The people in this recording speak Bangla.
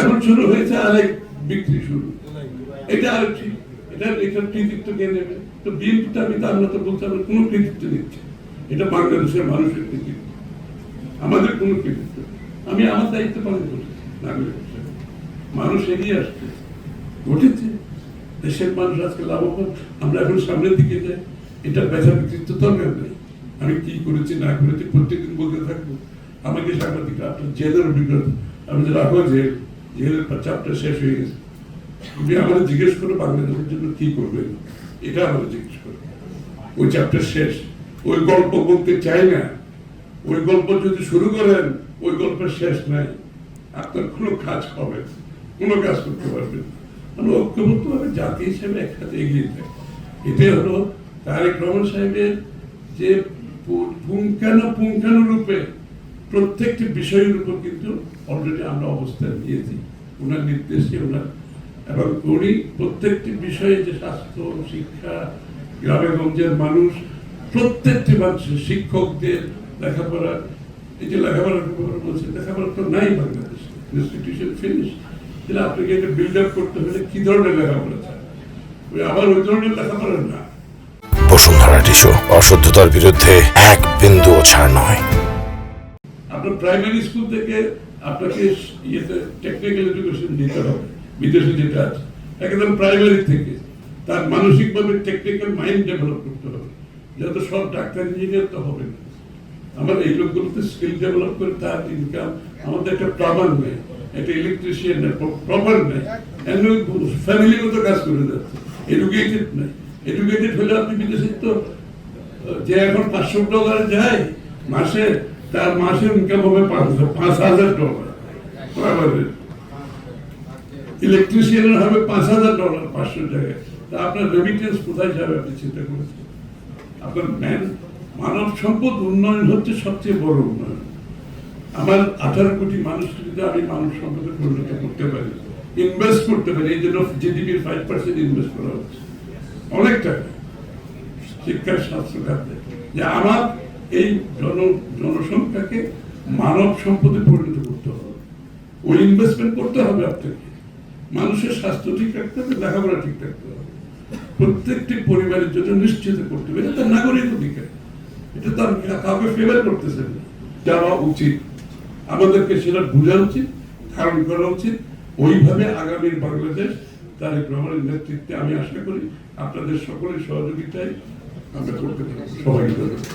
এখন শুরু হয়েছে আরেক বিক্রি শুরু, এটা আর ঠিক, এটার কৃতিত্ব কে নেবে? তো বিএনপিটা আমরা তো বলতে আমরা কোনো কৃতিত্ব নিচ্ছি, এটা বাংলাদেশের মানুষের কৃতিত্ব, আমাদের কোনো কৃতিত্ব। আমি আমার দায়িত্ব পালন করছি নাগরিক হিসেবে, মানুষ এগিয়ে আসছে, ঘটেছে, দেশের মানুষ আজকে লাভবান, আমরা এখন সামনের দিকে যাই, এটা ব্যথা কৃতিত্ব দরকার নেই। আমি কি করেছি না করেছি প্রত্যেকদিন বলতে থাকবো। আমাকে সাংবাদিকরা আপনার জেলের অভিজ্ঞতা, আমি যে রাখবো জেলের চাপটা শেষ হয়ে গেছে, তুমি আমাদের জিজ্ঞেস করো বাংলাদেশের জন্য কি করবেন, এটা আমাদের জিজ্ঞেস করো, ওই চ্যাপ্টার শেষ, ওই গল্প বলতে চাই না, ওই গল্প যদি শুরু করেন ওই গল্পের শেষ নাই, আপনার কোনো কাজ হবে, কোনো কাজ করতে পারবেন। আমরা ঐক্যবদ্ধভাবে জাতি হিসেবে একসাথে এগিয়ে যাই, এটাই হলো তারেক রহমান সাহেবের যে পুঙ্খানুরূপে প্রত্যেকটি বিষয়ের উপর কিন্তু অলরেডি আমরা অবস্থান নিয়েছি ওনার নির্দেশে, ওনার এবং উনি প্রত্যেকটি বিষয়ে যে স্বাস্থ্য, শিক্ষা, গ্রামে গঞ্জের মানুষ, প্রত্যেকটি মানুষের, শিক্ষকদের লেখাপড়া, এই যে লেখাপড়ার ব্যাপারে বলছে, লেখাপড়া তো নাই বাংলাদেশে, ইনস্টিটিউশন ফিনিশ, তাহলে আপনাকে এটা বিল্ড আপ করতে হলে কি ধরনের লেখাপড়া চায়? আবার ওই ধরনের লেখাপড়া না। বসুন্ধরা টিস্যু, অশুদ্ধতার বিরুদ্ধে এক বিন্দু ছাড় নয়। আপনার প্রাইমারি স্কুল থেকে আপনাকে ইয়েতে টেকনিক্যাল এডুকেশন দিতে হবে, বিদেশে যেটা আছে একদম প্রাইমারি থেকে তার মানসিকভাবে টেকনিক্যাল মাইন্ড ডেভেলপ করতে হবে, যাতে সব ডাক্তার ইঞ্জিনিয়ার তো হবে না। আমার এই লোকগুলোতে স্কিল ডেভেলপ করে তার ইনকাম, আমাদের একটা প্লাম্বার নেই, একটা ইলেকট্রিশিয়ান নেই, প্রপার নেই, ফ্যামিলিগত কাজ করে যাচ্ছে, এডুকেটেড নেই। এডুকেটেড হলে আপনি বিদেশে তো যে এখন $500 যায় মাসে, তার মাসের ইনকাম হবে $5,000, ইলেকট্রিশিয়ানের হবে $5,000 500 জায়গায়। তা আপনার রেমিটেন্স কোথায় যাবে আপনি চিন্তা করেছেন? আপনার মানব সম্পদ উন্নয়ন হচ্ছে সবচেয়ে বড় উন্নয়ন। আমার 18 কোটি মানুষকে যদি আমি মানব সম্পদে পরিণত করতে পারি, ইনভেস্ট করতে পারি, এই জন্য জিডিপির 5% ইনভেস্ট করা হচ্ছে, অনেক টাকা শিক্ষার, স্বাস্থ্য খাতে, যে আমার এই জনসংখ্যাকে মানব সম্পদে পরিণত করতে হবে, ওই ইনভেস্টমেন্ট করতে হবে আপনাকে। মানুষের স্বাস্থ্য ঠিক রাখতে হবে, লেখাপড়া ঠিক রাখতে হবে, প্রত্যেকটি পরিবারের জন্য নিশ্চিত করতে হবে, এটা তার নাগরিক অধিকার, এটা তার কাউকে ফেভার করতেছে না। যাওয়া উচিত, আমাদেরকে সেটা বোঝা উচিত, ধারণ করা উচিত। ওইভাবে আগামীর বাংলাদেশ তারেক রহমানের নেতৃত্বে আমি আশা করি আপনাদের সকলের সহযোগিতায় আমরা করতে পারি। সবাইকে ধন্যবাদ।